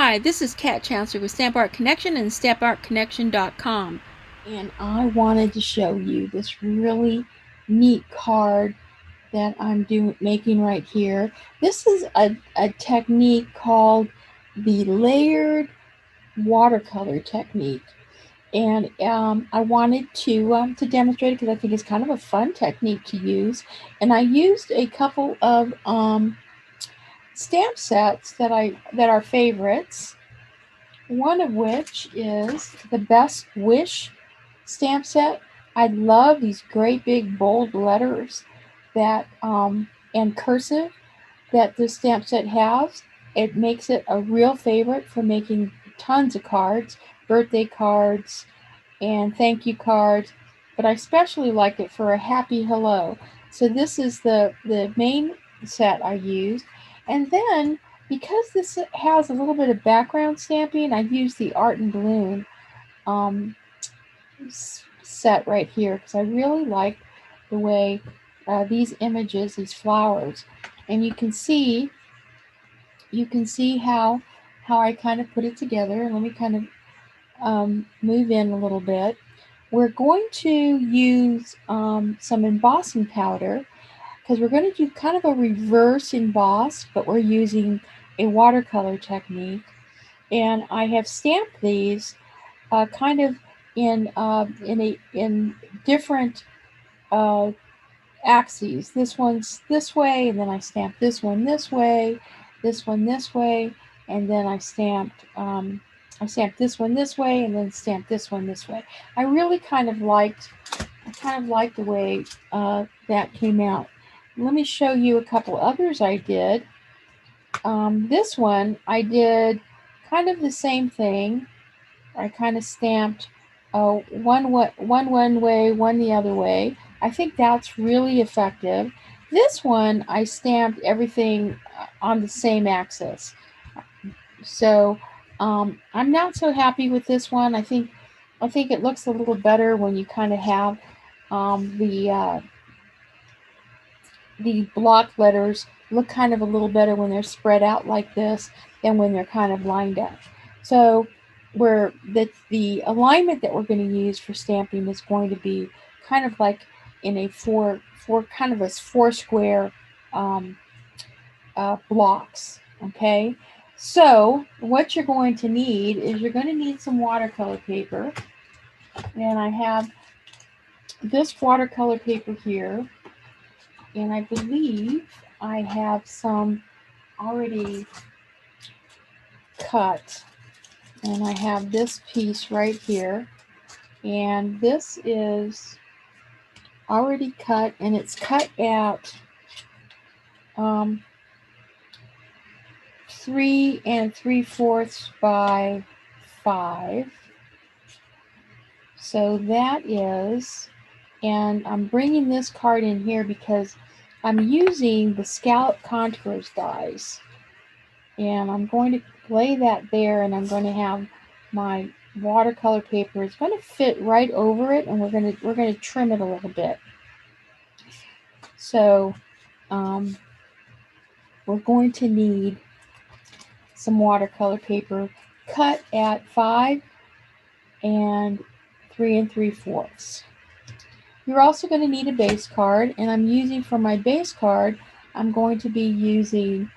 Hi, this is Kat Chancellor with Stamp Art Connection and StampArtConnection.com. And I wanted to show you this really neat card that I'm making right here. This is a technique called the layered watercolor technique. And I wanted to demonstrate it because I think it's kind of a fun technique to use. And I used a couple of stamp sets that are favorites. One of which is the Best Wish stamp set. I love these great big bold letters that and cursive that this stamp set has. It makes it a real favorite for making tons of cards, birthday cards and thank you cards, but I especially like it for a happy hello. So this is the main set I used. And then because this has a little bit of background stamping, I used the Art and Balloon set right here because I really like the way these images, these flowers, and you can see how I kind of put it together. Let me kind of move in a little bit. We're going to use some embossing powder because we're going to do kind of a reverse emboss, but we're using a watercolor technique. And I have stamped these kind of in different axes. This one's this way, and then I stamped this one this way, and then I stamped this one this way, and then stamped this one this way. I really kind of liked the way that came out. Let me show you a couple others I did. This one I did kind of the same thing. I kind of stamped one way, one the other way. I think that's really effective. This one I stamped everything on the same axis. So I'm not so happy with this one. I think it looks a little better when you kind of have the block letters look kind of a little better when they're spread out like this than when they're kind of lined up. So the alignment that we're going to use for stamping is going to be kind of like in a four square blocks. Okay, so what you're going to need is you're going to need some watercolor paper, and I have this watercolor paper here, and I believe I have some already cut, and I have this piece right here, and this is already cut, and it's cut at 3 3/4 by 5. So that is, and I'm bringing this card in here because I'm using the Scalloped Contour dies, and I'm going to lay that there, and I'm going to have my watercolor paper. It's going to fit right over it, and we're going to trim it a little bit. So we're going to need some watercolor paper cut at 5 and 3 3/4. You're also going to need a base card, and I'm using for my base card, I'm going to be using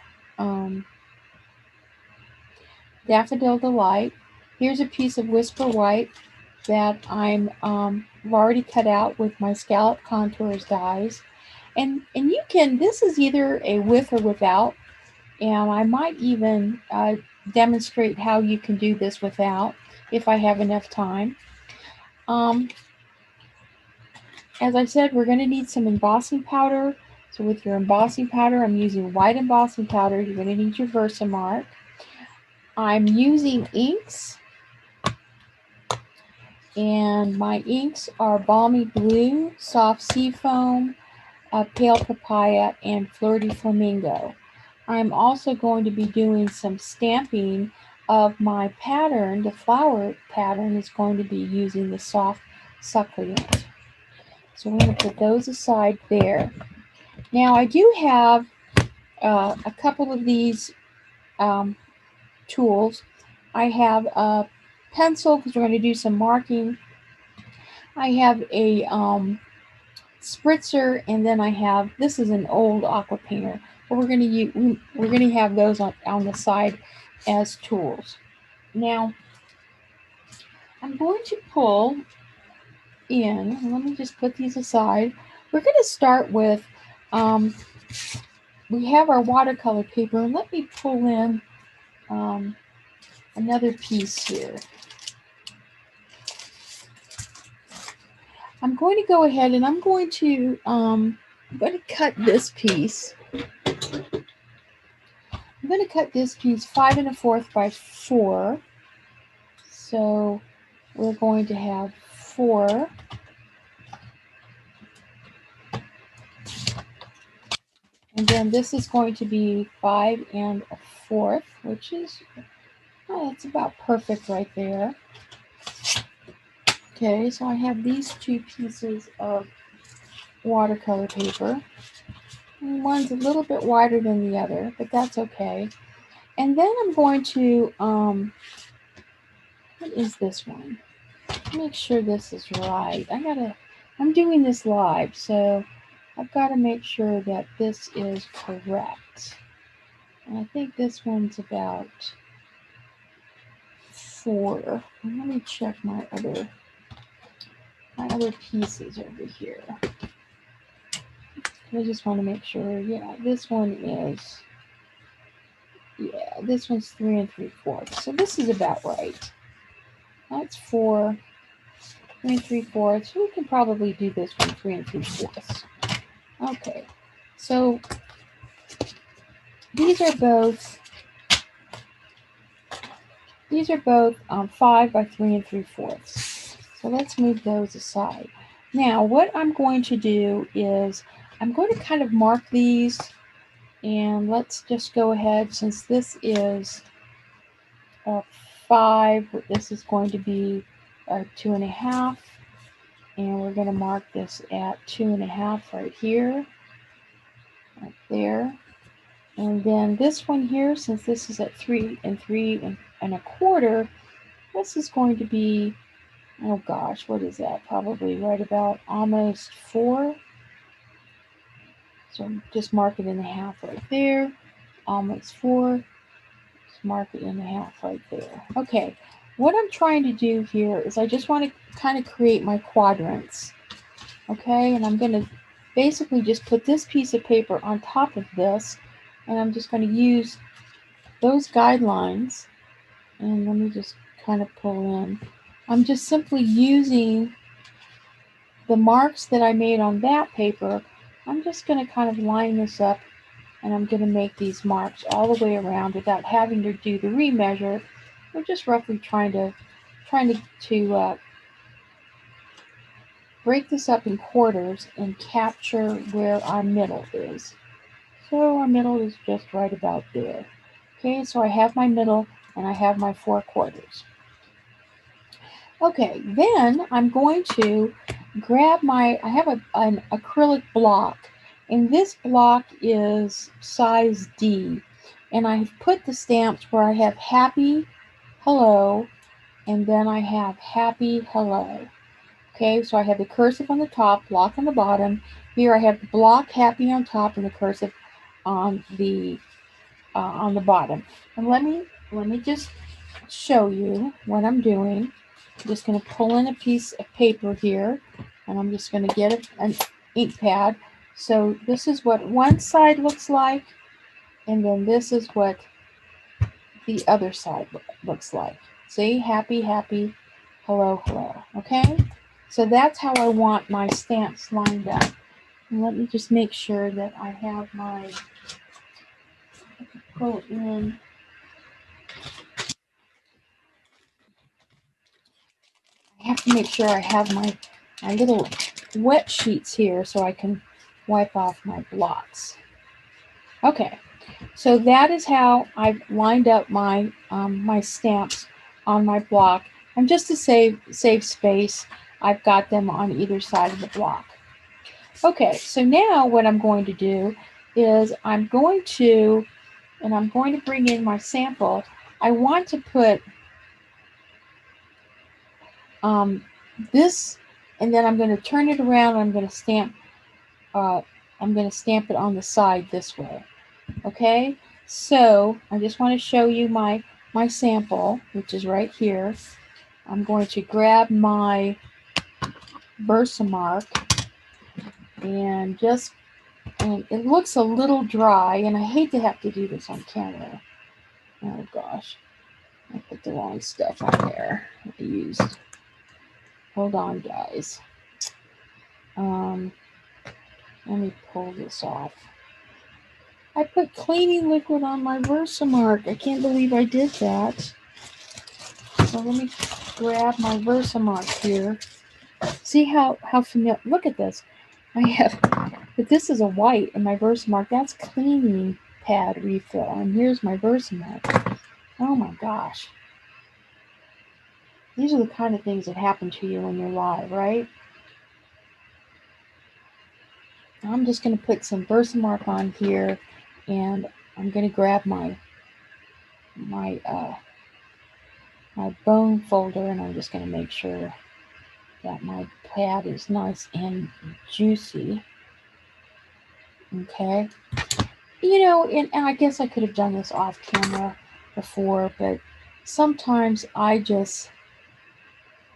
Daffodil Delight. Here's a piece of Whisper White that I'm already cut out with my Scalloped Contours dies. And you can, this is either a with or without, and I might even demonstrate how you can do this without if I have enough time. As I said, we're going to need some embossing powder. So with your embossing powder, I'm using white embossing powder. You're going to need your Versamark. I'm using inks, and my inks are Balmy Blue, Soft Seafoam, Pale Papaya, and Fleur de Flamingo. I'm also going to be doing some stamping of my pattern. The flower pattern is going to be using the Soft Succulent. So we're going to put those aside there. Now I do have a couple of these tools. I have a pencil because we're going to do some marking. I have a spritzer, and then I have, this is an old aqua painter, but we're going to use, we're going to have those on the side as tools. Now, I'm going to pull in, let me just put these aside. We're going to start with, we have our watercolor paper, and let me pull in another piece here. I'm going to go ahead and I'm going to cut this piece. I'm going to cut this piece 5 1/4 by 4. So we're going to have 4. And then this is going to be 5 1/4, which is, oh, that's about perfect right there. Okay, so I have these two pieces of watercolor paper. And one's a little bit wider than the other, but that's okay. And then I'm going to, what is this one? Make sure this is right. I'm doing this live, so I've got to make sure that this is correct. And I think this one's about 4. Let me check my other pieces over here. I just want to make sure. Yeah, this one is, yeah, this one's 3 3/4. So this is about right. That's 4, 3 3/4. So we can probably do this one 3 3/4. Okay, so these are both 5 by 3 3/4. So let's move those aside. Now what I'm going to do is I'm going to kind of mark these, and let's just go ahead, since this is a 5, this is going to be a 2 1/2, and we're going to mark this at 2 1/2 right here, right there. And then this one here, since this is at 3 3 1/4, this is going to be, oh gosh, what is that? Probably right about almost 4. So just mark it in the half right there. Almost 4. Just mark it in the half right there. Okay, what I'm trying to do here is I just want to kind of create my quadrants. Okay, and I'm going to basically just put this piece of paper on top of this, and I'm just going to use those guidelines, and let me just kind of pull in. I'm just simply using the marks that I made on that paper. I'm just going to kind of line this up, and I'm going to make these marks all the way around without having to do the remeasure. We're just roughly trying to break this up in quarters and capture where our middle is. So our middle is just right about there. Okay, so I have my middle and I have my 4 quarters. Okay, then I'm going to grab I have an acrylic block, and this block is size D, and I've put the stamps where I have happy, hello, and then I have happy, hello. Okay, so I have the cursive on the top, block on the bottom. Here I have the block happy on top and the cursive on the bottom. And let me just show you what I'm doing. I'm just going to pull in a piece of paper here, and I'm just going to get an ink pad. So this is what one side looks like, and then this is what the other side looks like. See, happy, happy, hello, hello. Okay, so that's how I want my stamps lined up. And let me just make sure that I have my, pull in. I have to make sure I have my little wet sheets here so I can wipe off my blots. Okay, so that is how I've lined up my my stamps on my block. And just to save space, I've got them on either side of the block. Okay, so now what I'm going to do is I'm going to bring in my sample. I want to put this, and then I'm going to turn it around. And I'm going to stamp. I'm going to stamp it on the side this way. Okay. So I just want to show you my sample, which is right here. I'm going to grab my Versamark and it looks a little dry, and I hate to have to do this on camera. Oh gosh, I put the wrong stuff on there. I used. Hold on, guys. Let me pull this off. I put cleaning liquid on my Versamark. I can't believe I did that. So let me grab my Versamark here. See how familiar? Look at this. I have, but this is a white, and my Versamark, that's cleaning pad refill, and here's my Versamark. Oh my gosh. These are the kind of things that happen to you when you're live, right? I'm just going to put some Versamark on here, and I'm going to grab my bone folder, and I'm just going to make sure that my pad is nice and juicy. Okay. You know, and I guess I could have done this off camera before, but sometimes I just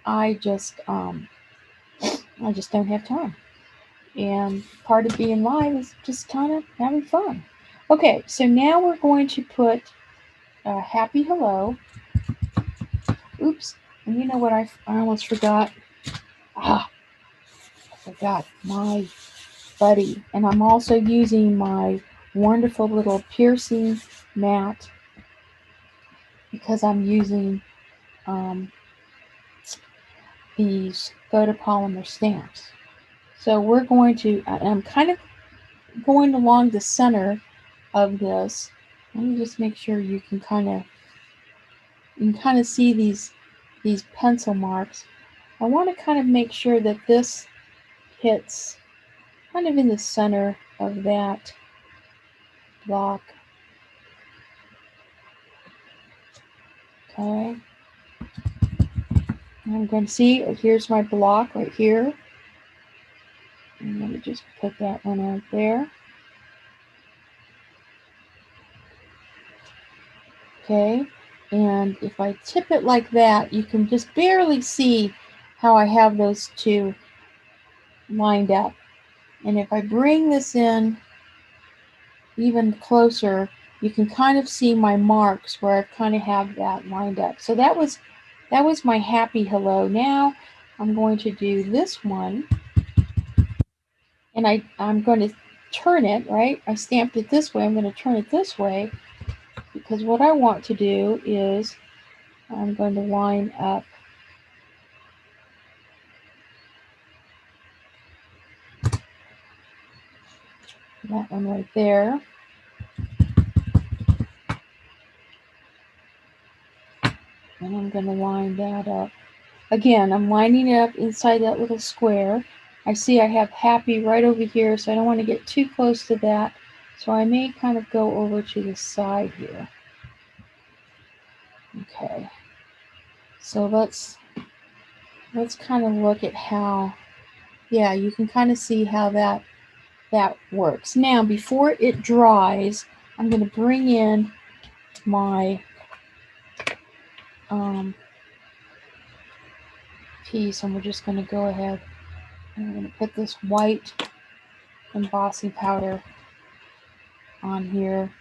don't have time. And part of being live is just kind of having fun. Okay, so now we're going to put happy hello. Oops, and you know what I almost forgot? I forgot my buddy. And I'm also using my wonderful little piercing mat because I'm using these photopolymer stamps. So we're going to, I'm kind of going along the center of this. Let me just make sure you can kind of see these pencil marks. I want to kind of make sure that this hits kind of in the center of that block. Okay. I'm going to see, here's my block right here. And let me just put that one right there. Okay. And if I tip it like that, you can just barely see how I have those two lined up. And if I bring this in even closer, you can kind of see my marks where I kind of have that lined up. So that was my happy hello. Now I'm going to do this one, and I'm going to turn it, right? I stamped it this way. I'm going to turn it this way because what I want to do is I'm going to line up that one right there. And I'm going to line that up. Again, I'm lining it up inside that little square. I see I have happy right over here, so I don't want to get too close to that. So I may kind of go over to the side here. Okay. So let's kind of look at how, yeah, you can kind of see how that works. Now, before it dries, I'm going to bring in my piece, and we're just going to go ahead and I'm going to put this white embossing powder on here.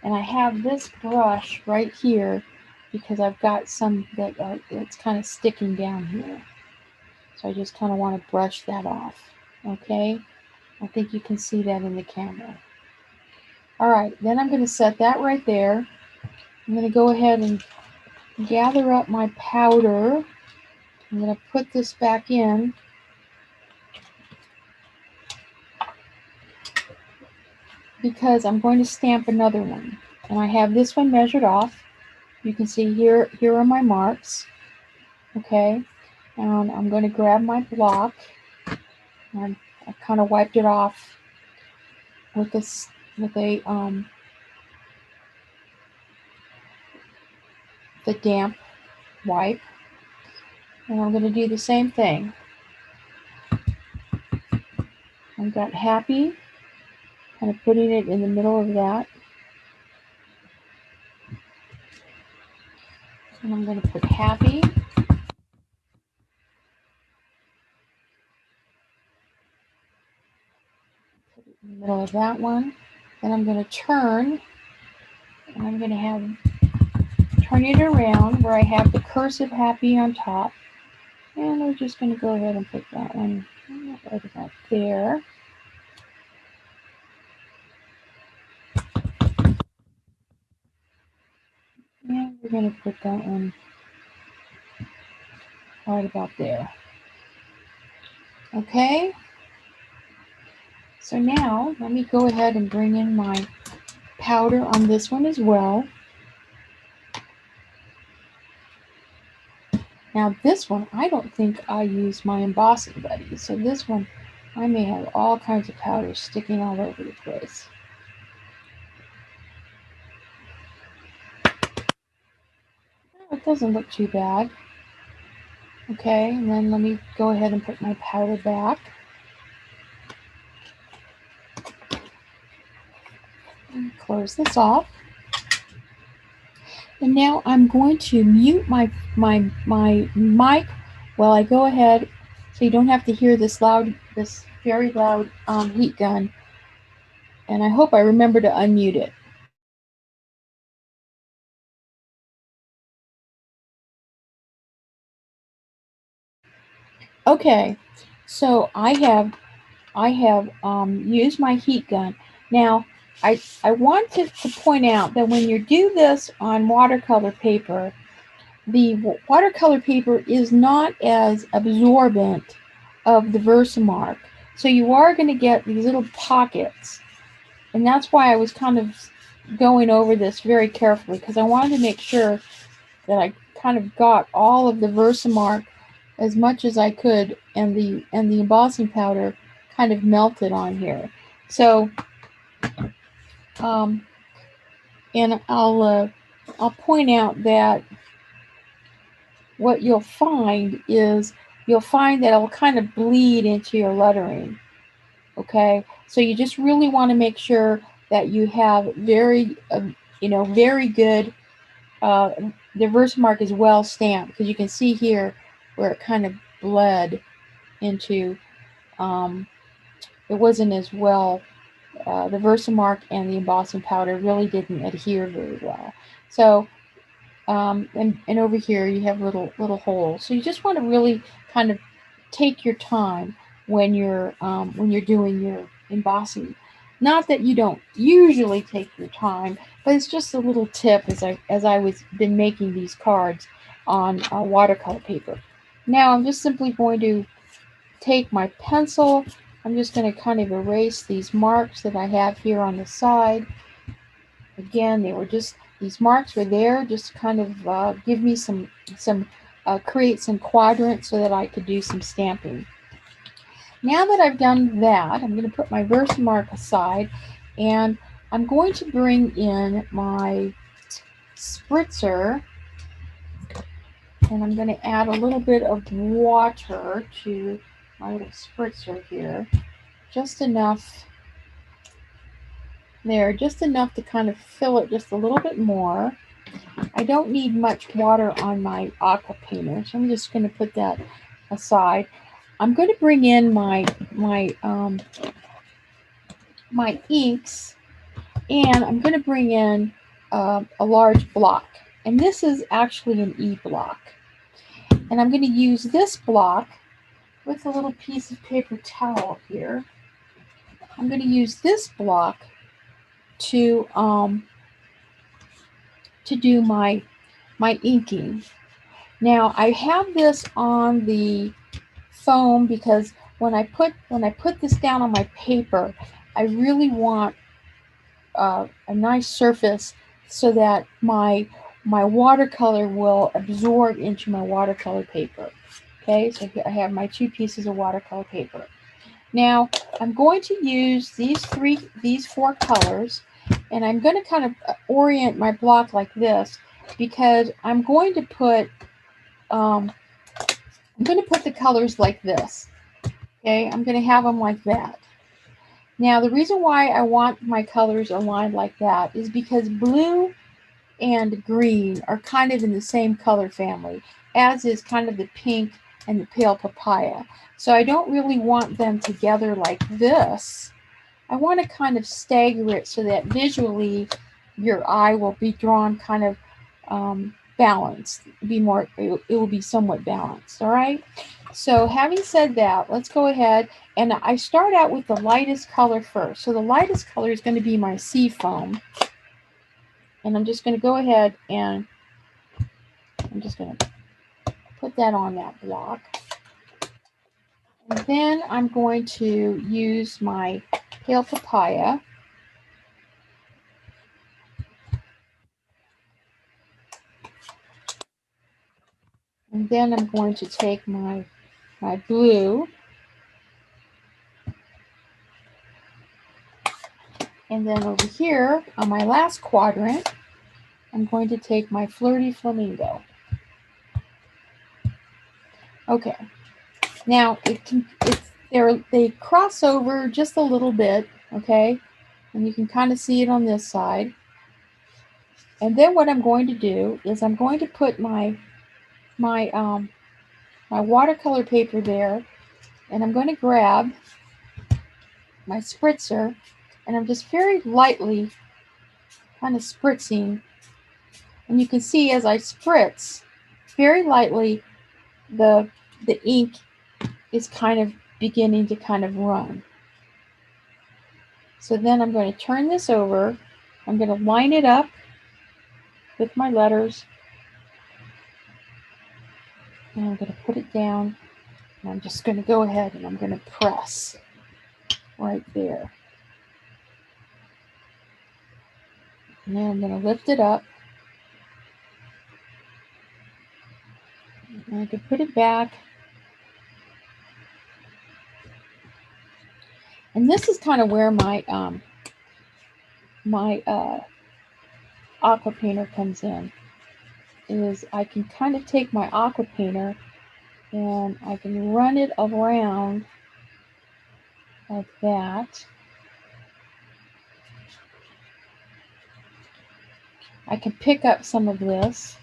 And I have this brush right here because I've got some that's kind of sticking down here. So I just kind of want to brush that off. Okay, I think you can see that in the camera. All right, then I'm going to set that right there. I'm going to go ahead and gather up my powder. I'm going to put this back in. Because I'm going to stamp another one. And I have this one measured off. You can see here are my marks. Okay, and I'm going to grab my block. And I kind of wiped it off with this the damp wipe. And I'm going to do the same thing. I've got happy, kind of putting it in the middle of that. And I'm going to put happy. Put it in the middle of that one. Then I'm going to turn, and I'm going to turn it around where I have the cursive happy on top. And we're just going to go ahead and put that one right about there. And we're going to put that one right about there. Okay. So now let me go ahead and bring in my powder on this one as well. Now this one, I don't think I use my embossing buddies. So this one, I may have all kinds of powder sticking all over the place. It doesn't look too bad. Okay, and then let me go ahead and put my powder back. And close this off. And now I'm going to mute my mic while I go ahead, so you don't have to hear this very loud heat gun. And I hope I remember to unmute it. Okay, so I have used my heat gun. Now I wanted to point out that when you do this on watercolor paper, the watercolor paper is not as absorbent of the Versamark. So you are going to get these little pockets. And that's why I was kind of going over this very carefully, because I wanted to make sure that I kind of got all of the Versamark as much as I could, and the embossing powder kind of melted on here. So and I'll point out that what you'll find is that it'll kind of bleed into your lettering. Okay, so you just really want to make sure that you have very good the Versamark is well stamped, because you can see here where it kind of bled into it wasn't as well. The Versamark and the embossing powder really didn't adhere very well. So and over here you have little holes. So you just want to really kind of take your time when you're doing your embossing. Not that you don't usually take your time, but it's just a little tip as I was been making these cards on watercolor paper. Now I'm just simply going to take my pencil. I'm just going to kind of erase these marks that I have here on the side. Again, they were just, these marks were there just to kind of give me some create some quadrants so that I could do some stamping. Now that I've done that, I'm going to put my Versamark aside, and I'm going to bring in my spritzer, and I'm going to add a little bit of water to my little spritzer here, just enough there, just enough to kind of fill it just a little bit more. I don't need much water on my aqua painter, so I'm just going to put that aside. I'm going to bring in my inks, and I'm going to bring in a large block, and this is actually an E block, and I'm going to use this block with a little piece of paper towel here. I'm going to use this block to do my inking. Now I have this on the foam because when I put this down on my paper, I really want a nice surface so that my watercolor will absorb into my watercolor paper. Okay, so here I have my two pieces of watercolor paper. Now I'm going to use these four colors, and I'm going to kind of orient my block like this, because I'm going to put I'm going to put the colors like this. Okay, I'm going to have them like that. Now, the reason why I want my colors aligned like that is because blue and green are kind of in the same color family, as is kind of the pink and the pale papaya. So I don't really want them together like this. I want to kind of stagger it so that visually your eye will be drawn kind of balanced, it will be somewhat balanced. All right. So having said that, let's go ahead and I start out with the lightest color first. So the lightest color is going to be my sea foam. And I'm just going to go ahead and I'm just going to put that on that block. And then I'm going to use my pale papaya. And then I'm going to take my blue. And then over here on my last quadrant, I'm going to take my Flirty Flamingo. Okay. Now they cross over just a little bit, okay? And you can kind of see it on this side. And then what I'm going to do is I'm going to put my watercolor paper there, and I'm going to grab my spritzer, and I'm just very lightly kind of spritzing. And you can see as I spritz very lightly, the ink is kind of beginning to kind of run. So then I'm going to turn this over. I'm going to line it up with my letters. And I'm going to put it down. And I'm just going to go ahead and I'm going to press right there. And then I'm going to lift it up. And I can put it back. And this is kind of where my aqua painter comes in. Is I can kind of take my aqua painter and I can run it around like that. I can pick up some of this.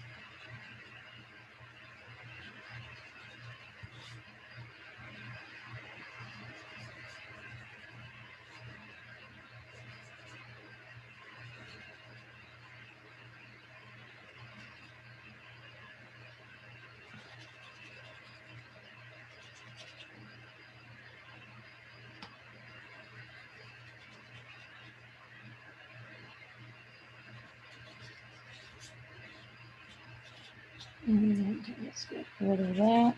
Let's get rid of that.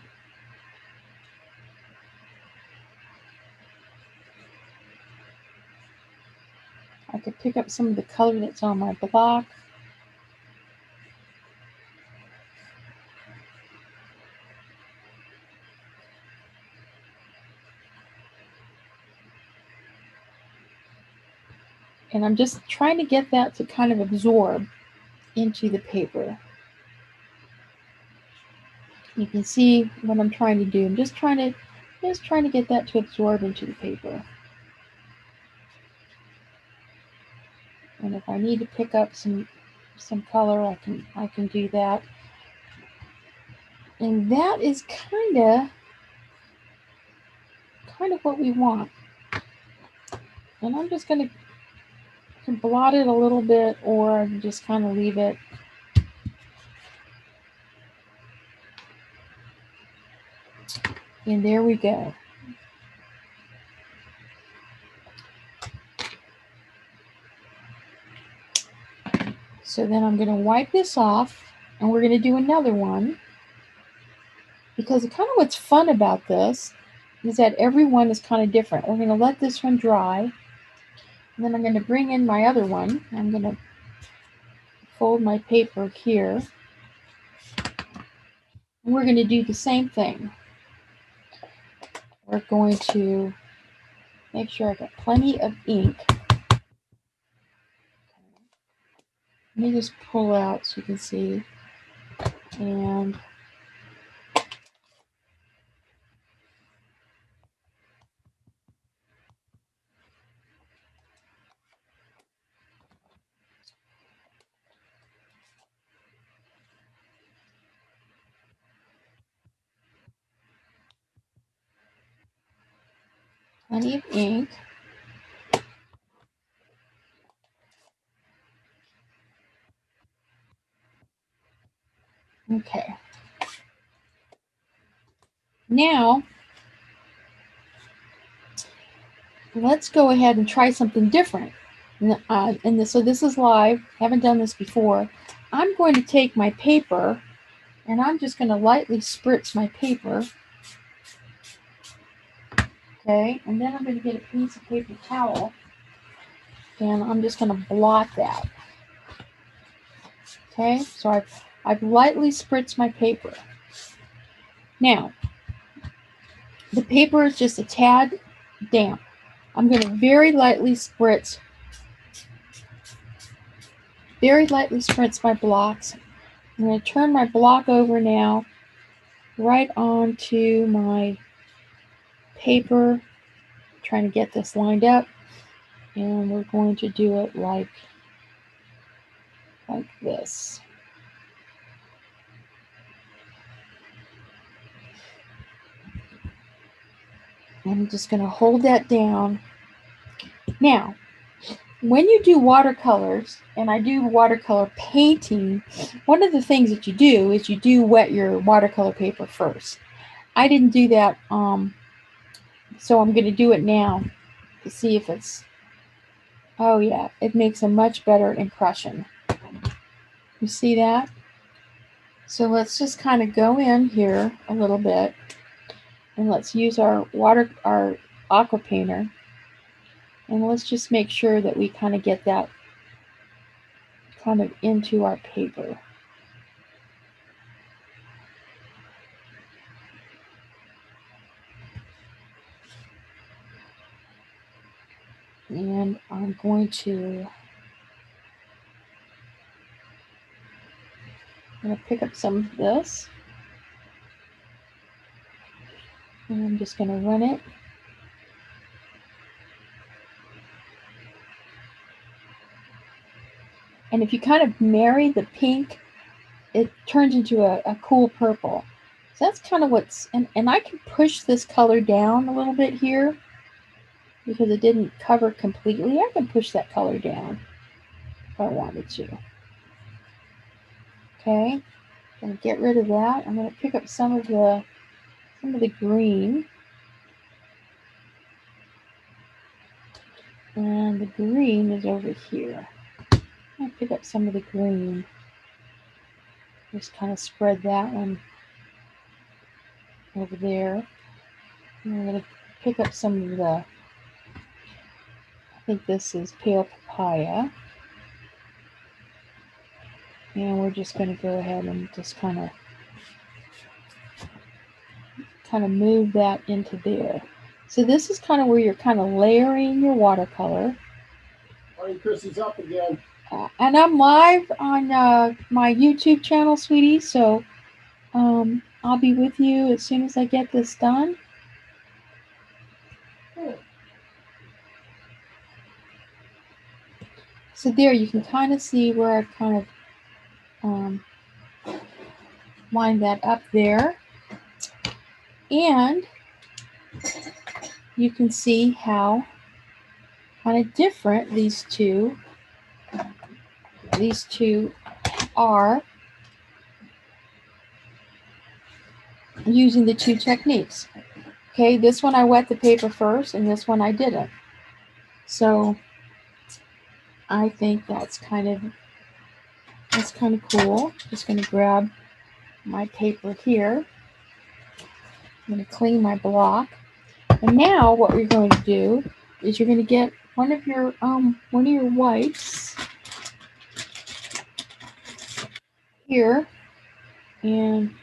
I could pick up some of the color that's on my block. And I'm just trying to get that to kind of absorb into the paper. You can see what I'm trying to do. I'm just trying to get that to absorb into the paper. And if I need to pick up some color, I can do that. And that is kind of what we want. And I'm just going to blot it a little bit, or just kind of leave it. And there we go. So then I'm going to wipe this off, and we're going to do another one. Because kind of what's fun about this is that every one is kind of different. We're going to let this one dry. And then I'm going to bring in my other one. I'm going to fold my paper here. And we're going to do the same thing. We're going to make sure I got plenty of ink. Let me just pull out so you can see. And plenty of ink. Okay. Now, let's go ahead and try something different. So this is live. Haven't done this before. I'm going to take my paper, and I'm just going to lightly spritz my paper. Okay, and then I'm going to get a piece of paper towel, and I'm just going to blot that. Okay, so I've lightly spritzed my paper. Now, the paper is just a tad damp. I'm going to very lightly spritz my blocks. I'm going to turn my block over now right onto my paper, trying to get this lined up, and we're going to do it like this. I'm just going to hold that down. Now, when you do watercolors, and I do watercolor painting, one of the things that you do is you do wet your watercolor paper first. I didn't do that, so I'm going to do it now to see if it's, oh yeah, it makes a much better impression. You see that? So let's just kind of go in here a little bit, and let's use our aqua painter, and let's just make sure that we kind of get that kind of into our paper. And I'm going to pick up some of this, and I'm just going to run it. And if you kind of marry the pink, it turns into a cool purple. So that's kind of what's, and I can push this color down a little bit here because it didn't cover completely. I can push that color down if I wanted to. Okay, I'm going to get rid of that. I'm going to pick up some of the green. And the green is over here. I'll pick up some of the green. Just kind of spread that one over there. And I'm going to pick up some of the, I think this is pale papaya. And we're just going to go ahead and just kind of move that into there. So this is kind of where you're kind of layering your watercolor. Morning, Chrissy's up again. And I'm live on my YouTube channel, sweetie. So I'll be with you as soon as I get this done. So there, you can kind of see where I've kind of lined that up there. And you can see how kind of different these two are using the two techniques. Okay, this one I wet the paper first, and this one I didn't. So I think that's kind of cool. Just going to grab my paper here. I'm going to clean my block. And now what we're going to do is you're going to get one of your whites here, and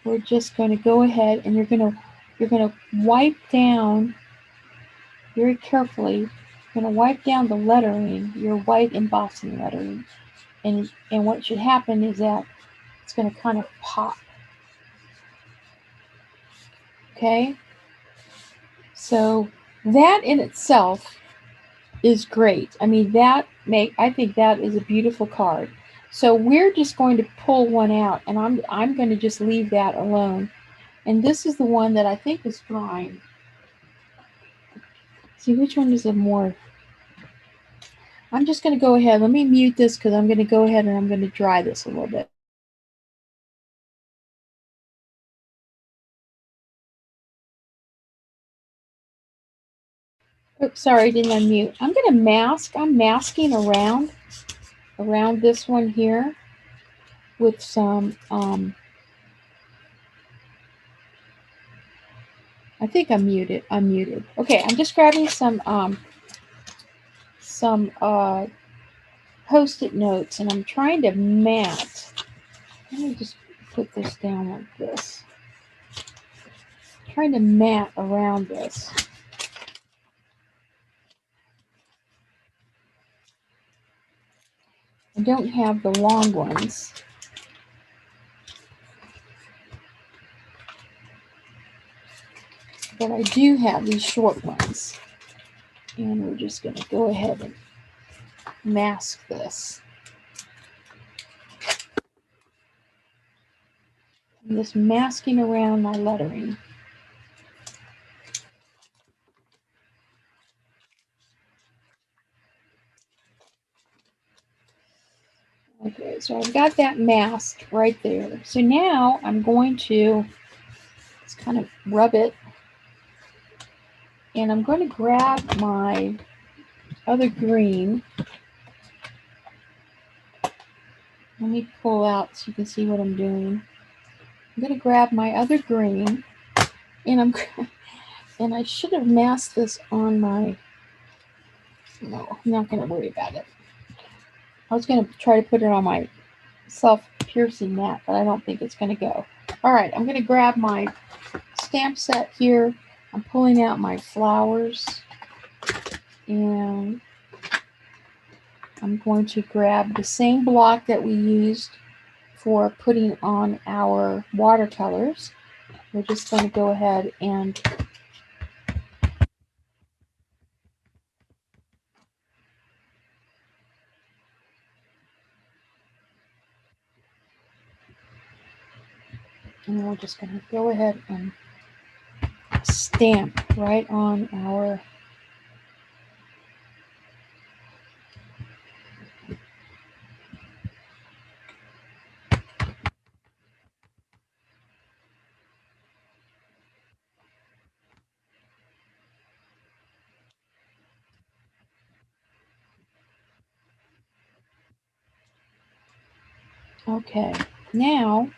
we're just going to go ahead and you're going to wipe down very carefully. You're going to wipe down the lettering, your white embossing lettering, and what should happen is that it's going to kind of pop. Okay, so that in itself is great. I mean, I think that is a beautiful card. So we're just going to pull one out, and I'm going to just leave that alone. And this is the one that I think is drying. See which one is a more. I'm just going to go ahead. Let me mute this because I'm going to go ahead and I'm going to dry this a little bit. Oops, sorry, I didn't unmute. I'm going to mask. I'm masking around this one here with some, I think I'm muted. Okay, I'm just grabbing some Post-it notes, and I'm trying to mat. Let me just put this down like this. I'm trying to mat around this. I don't have the long ones. But I do have these short ones. And we're just going to go ahead and mask this. I'm just masking around my lettering. Okay, so I've got that masked right there. So now I'm going to just kind of rub it. And I'm going to grab my other green. Let me pull out so you can see what I'm doing. I'm going to grab my other green, and I should have masked this on my. No, I'm not going to worry about it. I was going to try to put it on my self-piercing mat, but I don't think it's going to go. All right, I'm going to grab my stamp set here. I'm pulling out my flowers, and I'm going to grab the same block that we used for putting on our watercolors. We're just going to go ahead and we're just going to go ahead and stamp right on our Okay, now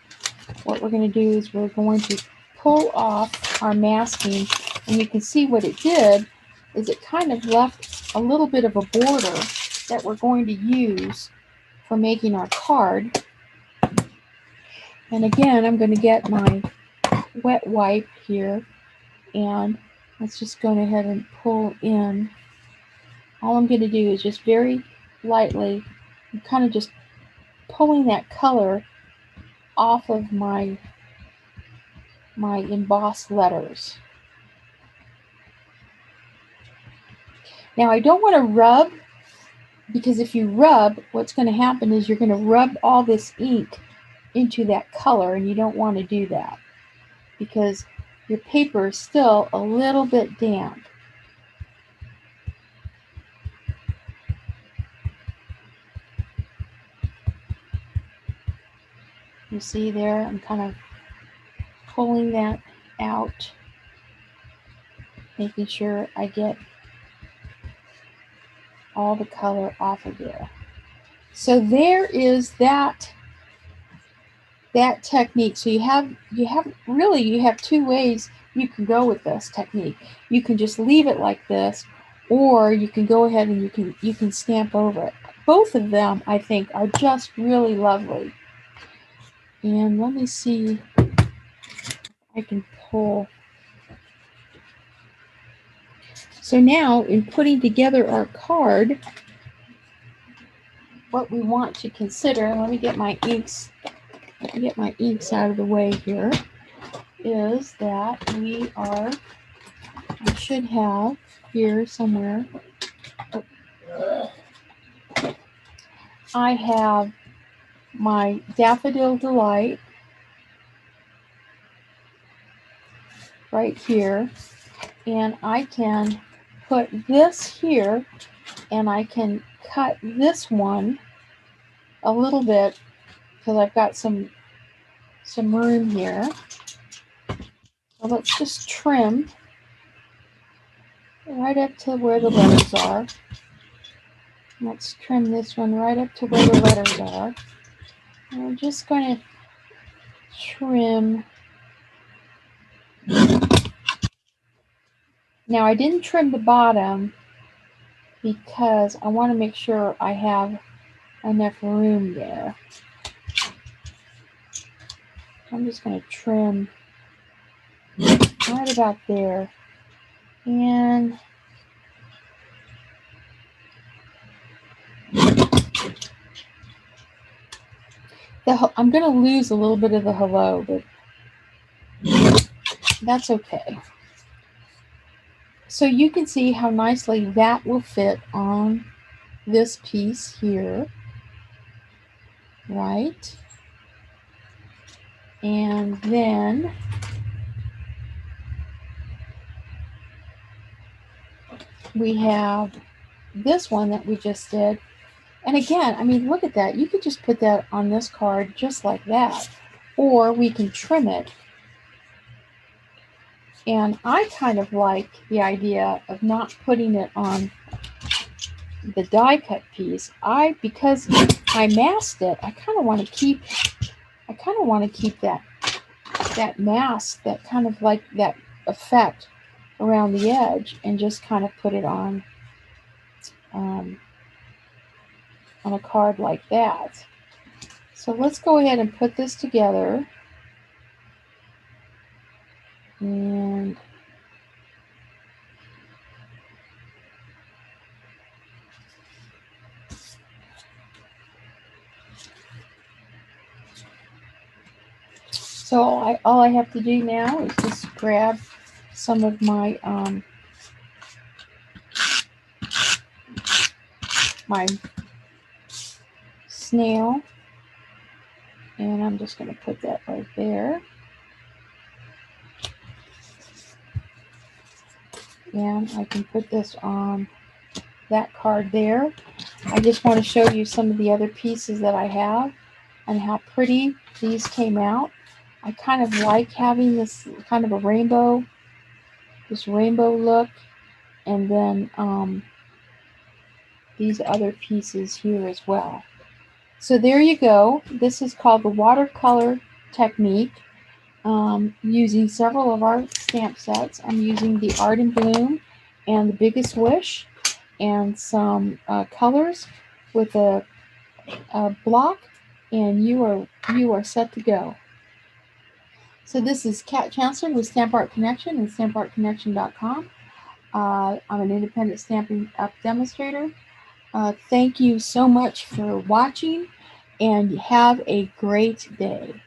what we're going to do is we're going to pull off our masking, and you can see what it did is it kind of left a little bit of a border that we're going to use for making our card. And again, I'm going to get my wet wipe here, and let's just go ahead and pull in. All I'm going to do is just very lightly, I'm kind of just pulling that color off of my embossed letters. Now I don't want to rub, because if you rub, what's going to happen is you're going to rub all this ink into that color, and you don't want to do that because your paper is still a little bit damp. You see there, I'm kind of pulling that out, making sure I get all the color off of there. So there is that technique. So you have two ways you can go with this technique. You can just leave it like this, or you can go ahead and you can stamp over it. Both of them, I think, are just really lovely. And let me see if I can pull. So now, in putting together our card, what we want to consider, let me get my inks out of the way here, is that I should have here somewhere, I have my Daffodil Delight right here, and I can put this here, and I can cut this one a little bit because I've got some room here. So let's just trim right up to where the letters are. Let's trim this one right up to where the letters are. And we're just going to trim. Now I didn't trim the bottom because I want to make sure I have enough room there. I'm just going to trim right about there. And I'm going to lose a little bit of the hello, but that's okay. So you can see how nicely that will fit on this piece here, right? And then we have this one that we just did. And again, I mean, look at that. You could just put that on this card just like that. Or we can trim it. And I kind of like the idea of not putting it on the die cut piece. Because I masked it, I kind of want to keep that mask, that kind of like that effect around the edge, and just kind of put it on a card like that. So let's go ahead and put this together. And so all I have to do now is just grab some of my my snail, and I'm just going to put that right there. And I can put this on that card there. I just want to show you some of the other pieces that I have and how pretty these came out. I kind of like having this kind of a rainbow, this rainbow look, and then these other pieces here as well. So there you go. This is called the watercolor technique, using several of our stamp sets. I'm using the Art in Bloom and the Biggest Wish, and some colors with a block, and you are set to go. So this is Kat Chancellor with Stamp Art Connection and StampArtConnection.com. I'm an independent Stampin' Up demonstrator. Thank you so much for watching, and have a great day.